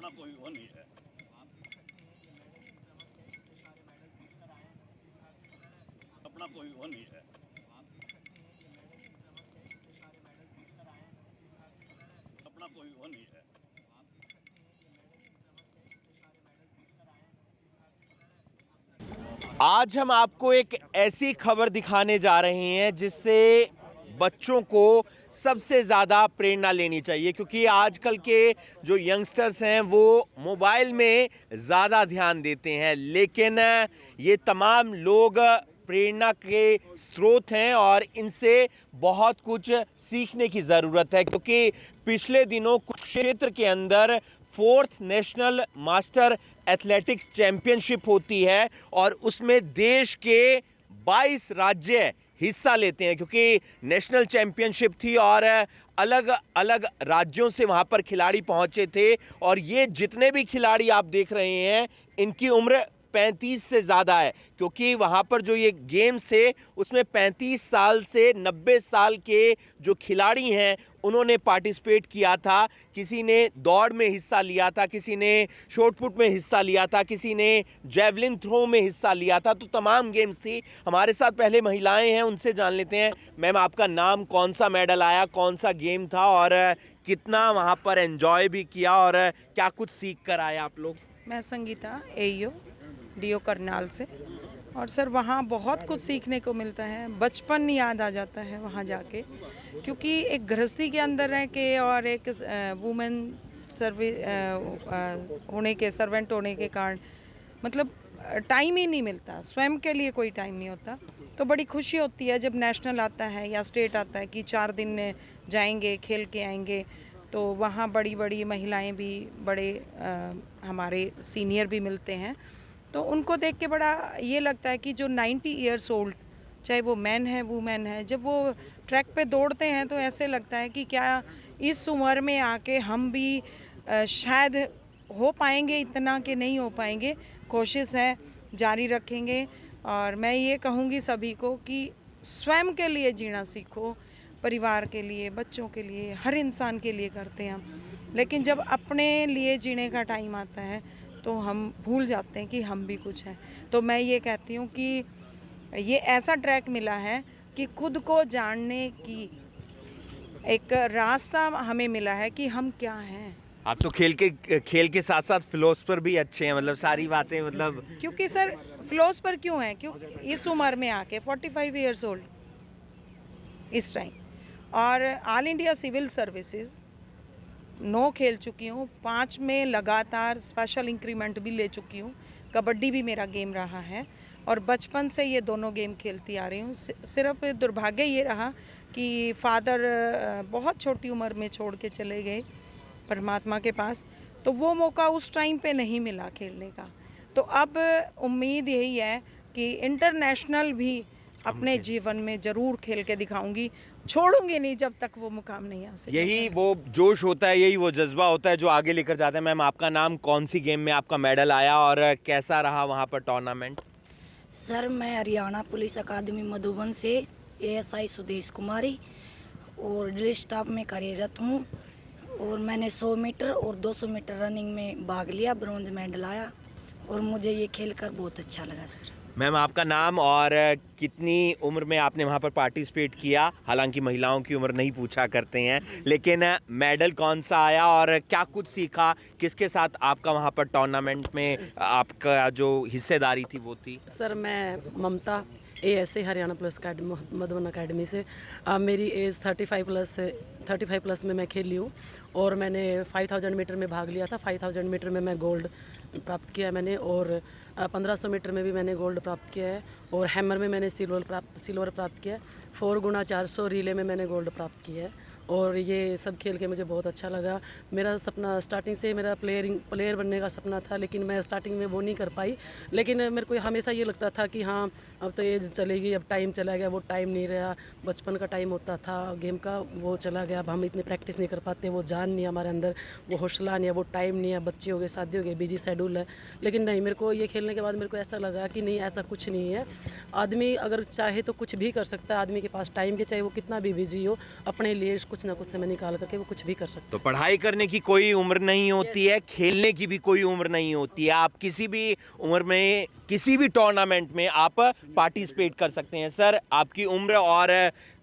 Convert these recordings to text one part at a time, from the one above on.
अपना कोई वो नहीं है। अपना कोई वो नहीं है। अपना कोई वो नहीं है। आज हम आपको एक ऐसी खबर दिखाने जा रहे हैं जिससे बच्चों को सबसे ज़्यादा प्रेरणा लेनी चाहिए, क्योंकि आजकल के जो यंगस्टर्स हैं वो मोबाइल में ज़्यादा ध्यान देते हैं, लेकिन ये तमाम लोग प्रेरणा के स्रोत हैं और इनसे बहुत कुछ सीखने की ज़रूरत है। क्योंकि पिछले दिनों कुरुक्षेत्र के अंदर 4th national master athletics championship होती है और उसमें देश के 22 राज्य हिस्सा लेते हैं, क्योंकि नेशनल चैंपियनशिप थी और अलग अलग राज्यों से वहां पर खिलाड़ी पहुंचे थे। और ये जितने भी खिलाड़ी आप देख रहे हैं इनकी उम्र 35 से ज़्यादा है, क्योंकि वहाँ पर जो ये गेम्स थे उसमें 35 साल से 90 साल के जो खिलाड़ी हैं उन्होंने पार्टिसिपेट किया था। किसी ने दौड़ में हिस्सा लिया था, किसी ने शॉट पुट में हिस्सा लिया था, किसी ने जेवलिन थ्रो में हिस्सा लिया था। तो तमाम गेम्स थी। हमारे साथ पहले महिलाएं हैं, उनसे जान लेते हैं। मैम, आपका नाम, कौन सा मेडल आया, कौन सा गेम था और कितना वहाँ पर एंजॉय भी किया और क्या कुछ सीख कर आए आप लोग? मैं संगीता एईओ डीओ करनाल से। और सर वहाँ बहुत कुछ सीखने को मिलता है, बचपन याद आ जाता है वहाँ जाके, क्योंकि एक गृहस्थी के अंदर रह के और एक वुमेन सर्वेंट होने के कारण मतलब टाइम ही नहीं मिलता, स्वयं के लिए कोई टाइम नहीं होता। तो बड़ी खुशी होती है जब नेशनल आता है या स्टेट आता है कि 4 दिन जाएंगे, खेल के आएंगे। तो वहाँ बड़ी बड़ी महिलाएं भी, बड़े हमारे सीनियर भी मिलते हैं, तो उनको देख के बड़ा ये लगता है कि जो 90 ईयर्स ओल्ड, चाहे वो मैन है वूमेन है, जब वो ट्रैक पे दौड़ते हैं तो ऐसे लगता है कि क्या इस उम्र में आके हम भी शायद हो पाएंगे इतना कि नहीं हो पाएंगे। कोशिश है, जारी रखेंगे। और मैं ये कहूँगी सभी को कि स्वयं के लिए जीना सीखो, परिवार के लिए, बच्चों के लिए, हर इंसान के लिए करते हैं हम, लेकिन जब अपने लिए जीने का टाइम आता है तो हम भूल जाते हैं कि हम भी कुछ हैं। तो मैं ये कहती हूँ कि ये ऐसा ट्रैक मिला है कि खुद को जानने की एक रास्ता हमें मिला है कि हम क्या हैं। आप तो खेल के साथ साथ फिलोसफर भी अच्छे हैं, मतलब सारी बातें, मतलब क्योंकि सर फिलोसफर क्यों है, क्यों इस उम्र में आके 45 ईयर्स ओल्ड इस टाइम, और ऑल इंडिया सिविल सर्विसेज 9 खेल चुकी हूँ, 5 में लगातार स्पेशल इंक्रीमेंट भी ले चुकी हूँ। कबड्डी भी मेरा गेम रहा है और बचपन से ये दोनों गेम खेलती आ रही हूँ। सिर्फ दुर्भाग्य ये रहा कि फादर बहुत छोटी उम्र में छोड़ के चले गए परमात्मा के पास, तो वो मौका उस टाइम पे नहीं मिला खेलने का। तो अब उम्मीद यही है कि इंटरनेशनल भी अपने जीवन में ज़रूर खेल के दिखाऊंगी, छोड़ूंगी नहीं जब तक वो मुकाम नहीं हासिल। यही वो जोश होता है, यही वो जज्बा होता है जो आगे लेकर जाता है। मैम, आपका नाम, कौन सी गेम में आपका मेडल आया और कैसा रहा वहाँ पर टूर्नामेंट? सर, मैं हरियाणा पुलिस अकादमी मधुबन से एएसआई सुदेश कुमारी और ड्रिल स्टाफ में कार्यरत हूँ। और मैंने 100 मीटर और 200 मीटर रनिंग में भाग लिया, ब्रॉन्ज मेडल आया और मुझे ये खेलकर बहुत अच्छा लगा सर। मैम, आपका नाम और कितनी उम्र में आपने वहाँ पर पार्टिसिपेट किया? हालांकि महिलाओं की उम्र नहीं पूछा करते हैं, लेकिन मेडल कौन सा आया और क्या कुछ सीखा? किसके साथ आपका वहाँ पर टूर्नामेंट में आपका जो हिस्सेदारी थी वो थी? सर, मैं ममता एएसए हरियाणा पुलिस अकादमी मधुबन अकेडमी से। मेरी एज 35 प्लस में मैं खेल ली हूँ और मैंने 5000 मीटर में भाग लिया था। 5000 मीटर में मैं गोल्ड प्राप्त किया है मैंने, और 1500 मीटर में भी मैंने गोल्ड प्राप्त किया है, और हैमर में मैंने सिल्वर प्राप्त किया है। 4x400 रिले में मैंने गोल्ड प्राप्त किया है। और ये सब खेल के मुझे बहुत अच्छा लगा। मेरा सपना स्टार्टिंग से मेरा प्लेयर बनने का सपना था, लेकिन मैं स्टार्टिंग में वो नहीं कर पाई। लेकिन मेरे को हमेशा ये लगता था कि हाँ, अब तो एज चलेगी, अब टाइम चला गया, वो टाइम नहीं रहा। बचपन का टाइम होता था गेम का, वो चला गया। अब हम इतनी प्रैक्टिस नहीं कर पाते, वो जान नहीं है हमारे अंदर, वो हौसला नहीं है, वो टाइम नहीं है। बच्चे हो गए, शादी हो गई, बिजी शेड्यूल है। लेकिन नहीं, मेरे को ये खेलने के बाद मेरे को ऐसा लगा कि नहीं, ऐसा कुछ नहीं है। आदमी अगर चाहे तो कुछ भी कर सकता है। आदमी के पास टाइम के, चाहे वो कितना भी बिजी हो, अपने लिए कुछ ना कुछ समय निकाल करके वो कुछ भी कर सकते तो पढ़ाई करने की कोई उम्र नहीं होती है, खेलने की भी कोई उम्र नहीं होती है। आप किसी भी उम्र में किसी भी टूर्नामेंट में आप पार्टिसिपेट कर सकते हैं। सर, आपकी उम्र और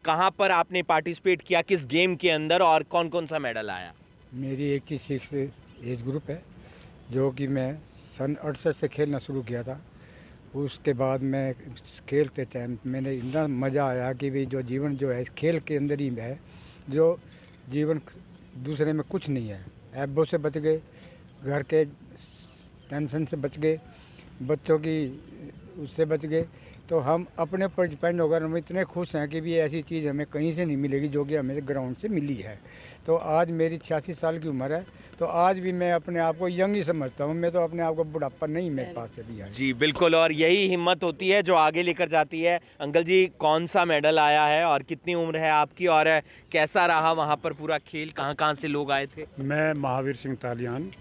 कहाँ पर आपने पार्टिसिपेट किया, किस गेम के अंदर, और कौन कौन सा मेडल आया? मेरी 86 एज ग्रुप है, जो कि मैं सन 68 से खेलना शुरू किया था। उसके बाद मैं खेलते टाइम मैंने इतना मज़ा आया कि भी जो जीवन जो है इस खेल के अंदर ही है। जो जीवन दूसरे में कुछ नहीं है। ऐबों से बच गए, घर के टेंशन से बच गए, बच्चों की उससे बच गए। तो हम अपने पर डिपेंड होकर हम इतने खुश हैं कि भी ऐसी चीज़ हमें कहीं से नहीं मिलेगी जो कि हमें ग्राउंड से मिली है। तो आज मेरी 86 साल की उम्र है, तो आज भी मैं अपने आप को यंग ही समझता हूँ। मैं तो अपने आप को बुढ़ापा नहीं मेरे पास अभी है। जी बिल्कुल, और यही हिम्मत होती है जो आगे लेकर जाती है। अंकल जी, कौन सा मेडल आया है और कितनी उम्र है आपकी, और कैसा रहा वहाँ पर पूरा खेल? कहाँ कहाँ से लोग आए थे? मैं महावीर सिंह तालियान,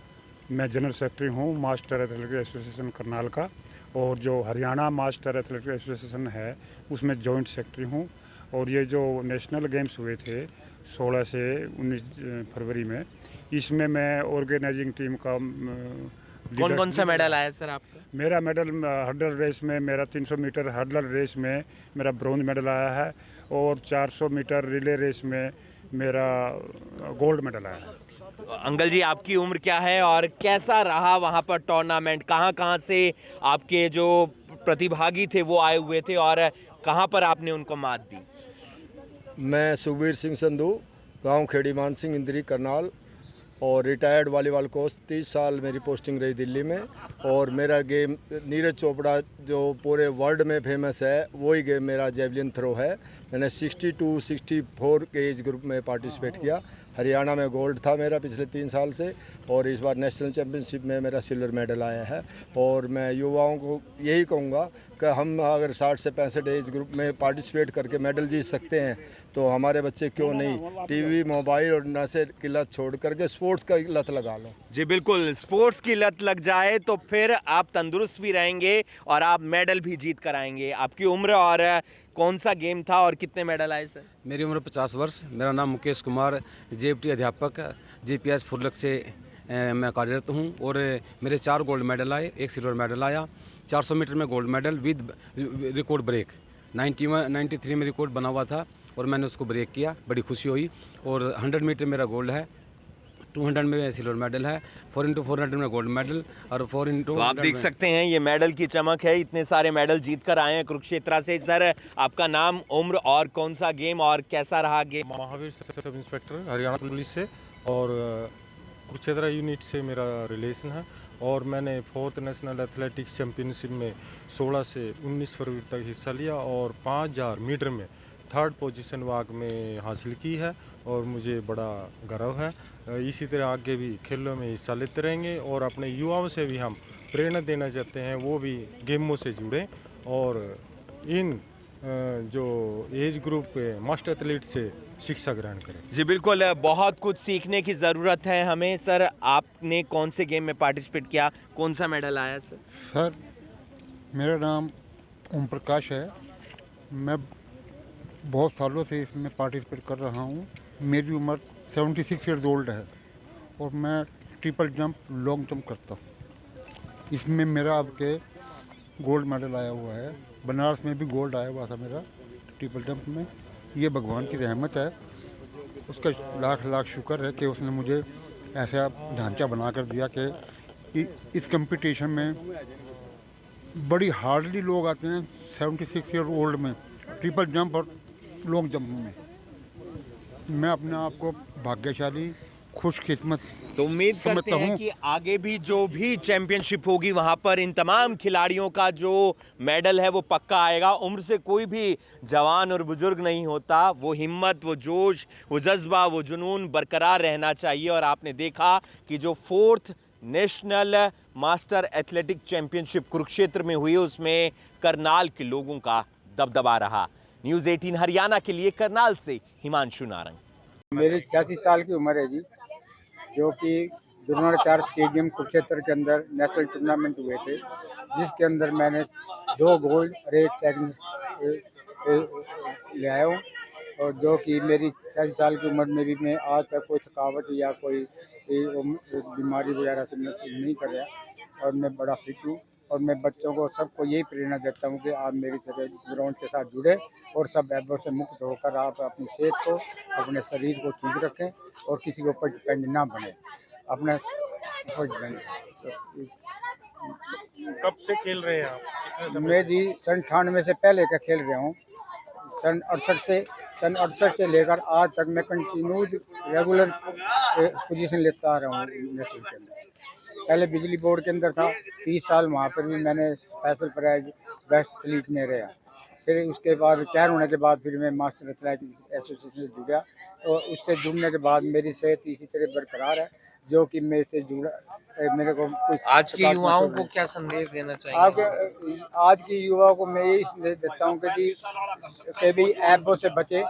मैं जनरल सेक्रेटरी हूँ मास्टर एथलेटिक एसोसिएशन करनाल का, और जो हरियाणा मास्टर एथलेटिक एसोसिएशन है उसमें जॉइंट सेक्रेटरी हूँ। और ये जो नेशनल गेम्स हुए थे 16 से 19 फरवरी में, इसमें मैं ऑर्गेनाइजिंग टीम का कौन कौन सा मेडल आया सर आपका? मेरा मेडल हर्डल रेस में, मेरा 300 मीटर हर्डल रेस में मेरा ब्रॉन्ज मेडल आया है, और 400 मीटर रिले रेस में मेरा गोल्ड मेडल आया है। अंकल जी, आपकी उम्र क्या है और कैसा रहा वहाँ पर टूर्नामेंट? कहाँ कहाँ से आपके जो प्रतिभागी थे वो आए हुए थे, और कहाँ पर आपने उनको मात दी? मैं सुखबीर सिंह संधू, गांव खेड़ी मान सिंह, इंद्री, करनाल, और रिटायर्ड वॉलीबॉल कोच। 30 साल मेरी पोस्टिंग रही दिल्ली में। और मेरा गेम नीरज चोपड़ा जो पूरे वर्ल्ड में फेमस है, वही गेम मेरा जेवलिन थ्रो है। मैंने 62-64 के एज ग्रुप में पार्टिसिपेट किया। हरियाणा में गोल्ड था मेरा पिछले 3 साल से, और इस बार नेशनल चैम्पियनशिप में मेरा सिल्वर मेडल आया है। और मैं युवाओं को यही कहूँगा कि हम अगर 60 से 65 एज ग्रुप में पार्टिसिपेट करके मेडल जीत सकते हैं, तो हमारे बच्चे क्यों नहीं टीवी, मोबाइल और नशे की लत छोड़ करके स्पोर्ट्स का लत लगा लो। जी बिल्कुल, स्पोर्ट्स की लत लग जाए तो फिर आप तंदुरुस्त भी रहेंगे और आप मेडल भी जीत कर आएंगे। आपकी उम्र और कौन सा गेम था और कितने मेडल आए सर? मेरी उम्र 50 वर्ष। मेरा नाम मुकेश कुमार, जेएफटी अध्यापक, जीपीएस फुरलक से मैं कार्यरत हूँ। और मेरे 4 गोल्ड मेडल आए, 1 सिल्वर मेडल आया। 400 मीटर में gold medal with record break. 93 में रिकॉर्ड बना हुआ था और मैंने उसको ब्रेक किया, बड़ी खुशी हुई। और 100 मीटर मेरा गोल्ड है, 200 में सिल्वर मेडल है, 4x400 में गोल्ड मेडल, और 4x तो आप देख सकते हैं ये मेडल की चमक है। इतने सारे मेडल जीत कर आए हैं कुरुक्षेत्र से। सर, आपका नाम, उम्र और कौन सा गेम और कैसा रहा game? Mahavir sub inspector, Haryana police से, और कुरुक्षेत्र यूनिट से मेरा रिलेशन है। और मैंने 4th नेशनल एथलेटिक्स चैम्पियनशिप में 16 से 19 फरवरी तक हिस्सा लिया, और 5000 मीटर में 3rd पोजीशन वाक में हासिल की है, और मुझे बड़ा गर्व है। इसी तरह आगे भी खेलों में हिस्सा लेते रहेंगे, और अपने युवाओं से भी हम प्रेरणा देना चाहते हैं वो भी गेमों से जुड़ें, और इन जो एज ग्रुप के मास्टर एथलीट से शिक्षा ग्रहण करें। जी बिल्कुल, बहुत कुछ सीखने की ज़रूरत है हमें। सर, आपने कौन से गेम में पार्टिसिपेट किया, कौन सा मेडल आया सर? सर, मेरा नाम ओम प्रकाश है। मैं बहुत सालों से इसमें पार्टिसिपेट कर रहा हूँ। मेरी उम्र 76 ईयर्स ओल्ड है, और मैं ट्रिपल जंप, लॉन्ग जंप करता हूँ। इसमें मेरा आपके गोल्ड मेडल आया हुआ है। बनारस में भी गोल्ड आया हुआ था मेरा ट्रिपल जंप में। ये भगवान की रहमत है, उसका लाख लाख शुक्र है कि उसने मुझे ऐसा ढांचा बना कर दिया कि इस कंपटीशन में बड़ी हार्डली लोग आते हैं 76 ईयर ओल्ड में ट्रिपल जंप और लॉन्ग जंप में। मैं अपने आप को भाग्यशाली, खुशकिस्मत तो उम्मीद करते हैं कि आगे भी जो भी चैंपियनशिप होगी वहाँ पर इन तमाम खिलाड़ियों का जो मेडल है वो पक्का आएगा। उम्र से कोई भी जवान और बुजुर्ग नहीं होता। वो हिम्मत, वो जोश, वो जज्बा, वो जुनून बरकरार रहना चाहिए। और आपने देखा कि जो 4th national master athletic championship Kurukshetra में हुई, उसमें करनाल के लोगों का दबदबा रहा। न्यूज़ 18 हरियाणा के लिए करनाल से हिमांशु नारंग। मेरी 86 साल की उम्र है जी, जो कि द्रोणाचार्य स्टेडियम कुरुक्षेत्र के अंदर नेशनल टूर्नामेंट हुए थे, जिसके अंदर मैंने 2 गोल्ड और 1 सेकंड ले आया हूँ। और जो कि मेरी 40 साल की उम्र में भी मैं आज तक कोई थकावट या कोई बीमारी वगैरह से महसूस नहीं कर रहा और मैं बड़ा फिट हूँ। और मैं बच्चों को सबको यही प्रेरणा देता हूँ कि आप मेरी तरह ग्राउंड के साथ जुड़े और सब ऐबों से मुक्त होकर आप अपनी सेहत को, अपने शरीर को ठीक रखें और किसी के ऊपर डिपेंड ना बने, अपने ऊपर डिपेंड। कब से खेल रहे हैं आप? कितने समय मैं जी सन 98 से पहले का खेल रहा हूँ। सन 68 से लेकर आज तक मैं कंटिन्यू रेगुलर पोजीशन लेता आ रहा हूँ नेशनल के अंदर। पहले बिजली बोर्ड के अंदर था, 30 साल वहाँ पर भी मैंने फैसल प्राइज बेस्ट एथलीट में रहा। फिर उसके बाद रिटायर होने के बाद फिर मैं मास्टर एथलेटिक्स एसोसिएशन से जुड़ा और उससे जुड़ने के बाद मेरी सेहत इसी तरह बरकरार है, जो कि मैं इससे जुड़ा मेरे को कुछ आज के युवाओं को क्या संदेश देना चाहिए? आज की युवाओं को मैं यही संदेश देता हूँ कि भी ऐपों से बचे।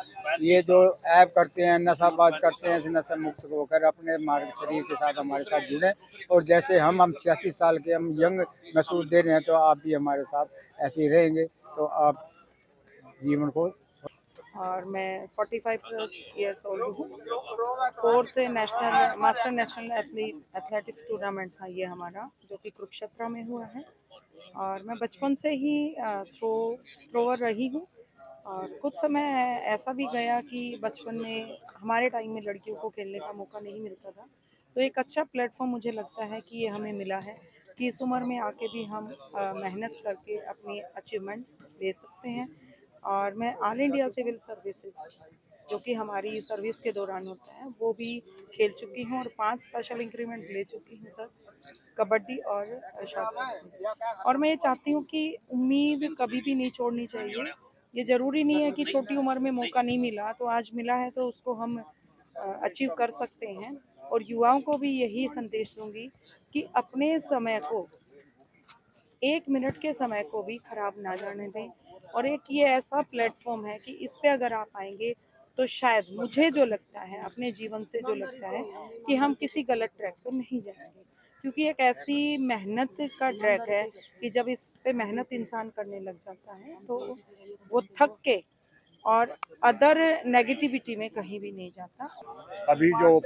ये जो ऐप करते हैं, नशाबाज करते हैं, नशा मुक्त होकर अपने हमारे शरीर के साथ हमारे साथ जुड़े और जैसे हम 86 साल के हम यंग महसूस दे रहे हैं तो आप भी हमारे साथ ऐसे ही रहेंगे तो आप जीवन को। और मैं 45 प्लस ईयर्स ओल्ड हूँ। 4th national master national athletics tournament था ये हमारा, जो कि कुरुक्षेत्र में हुआ है। और मैं बचपन से ही थ्रोवर रही हूँ और कुछ समय ऐसा भी गया कि बचपन में हमारे टाइम में लड़कियों को खेलने का मौका नहीं मिलता था, तो एक अच्छा प्लेटफॉर्म मुझे लगता है कि ये हमें मिला है कि इस उम्र में आके भी हम मेहनत करके अपनी अचीवमेंट दे सकते हैं। और मैं ऑल इंडिया सिविल सर्विसेज, जो कि हमारी सर्विस के दौरान होता है, वो भी खेल चुकी हूँ और 5 स्पेशल इंक्रीमेंट ले चुकी हूँ सर, कबड्डी और शॉट। और मैं ये चाहती हूँ कि उम्मीद कभी भी नहीं छोड़नी चाहिए। ये ज़रूरी नहीं है कि छोटी उम्र में मौका नहीं मिला तो आज मिला है तो उसको हम अचीव कर सकते हैं। और युवाओं को भी यही संदेश दूंगी कि अपने समय को, 1 मिनट के समय को भी खराब ना जाने दें। और एक ये ऐसा प्लेटफॉर्म है कि इस पे अगर आप आएंगे तो शायद मुझे जो लगता है, अपने जीवन से जो लगता है, कि हम किसी गलत ट्रैक पर नहीं जाएंगे, क्योंकि एक ऐसी मेहनत का ट्रैक है कि जब इस पे मेहनत इंसान करने लग जाता है तो वो थक के और अदर नेगेटिविटी में कहीं भी नहीं जाता। अभी जो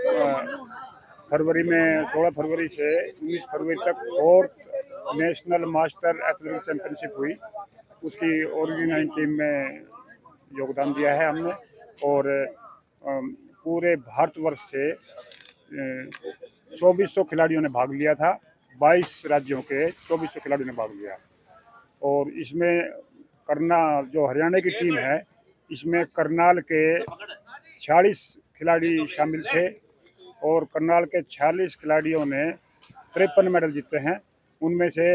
फरवरी में 16 फरवरी से 19 फरवरी तक 4th national master athletics championship हुई, उसकी ओरिजिनल टीम में योगदान दिया है हमने। और पूरे भारतवर्ष से 2400 खिलाड़ियों ने भाग लिया था, 22 राज्यों के 2400 खिलाड़ियों ने भाग लिया। और इसमें जो हरियाणा की टीम है, इसमें करनाल के 46 खिलाड़ी शामिल थे और करनाल के 46 खिलाड़ियों ने 53 मेडल जीते हैं। उनमें से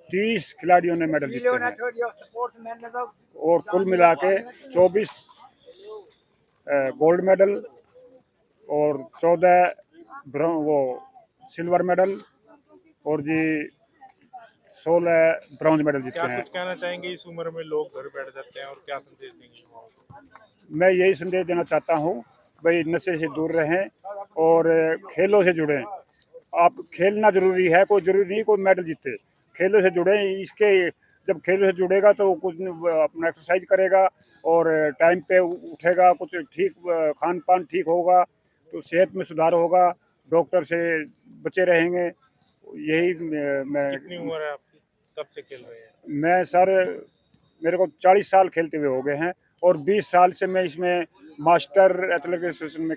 30 खिलाड़ियों ने मेडल जीते हैं और कुल मिला के 24 गोल्ड मेडल और 14 सिल्वर मेडल और जी 16 ब्रॉन्ज मेडल जीते हैं। क्या कुछ कहना चाहेंगे? इस उम्र में लोग घर बैठ जाते हैं और क्या संदेश देंगे? मैं यही संदेश देना चाहता हूँ, भाई नशे से दूर रहें और खेलों से जुड़ें। आप खेलना जरूरी है, कोई जरूरी नहीं कोई मेडल जीते, खेलों से जुड़ें। इसके जब खेलों से जुड़ेगा तो कुछ अपना एक्सरसाइज करेगा और टाइम पे उठेगा, कुछ ठीक खान पान ठीक होगा तो सेहत में सुधार होगा, डॉक्टर से बचे रहेंगे। यही मैं। कितनी उम्र है आपकी? कब से खेल रहे हैं? मैं सर, मेरे को 40 साल खेलते हुए हो गए हैं और 20 साल से मैं इसमें मास्टर एथलेटिक्स एसोसिएशन में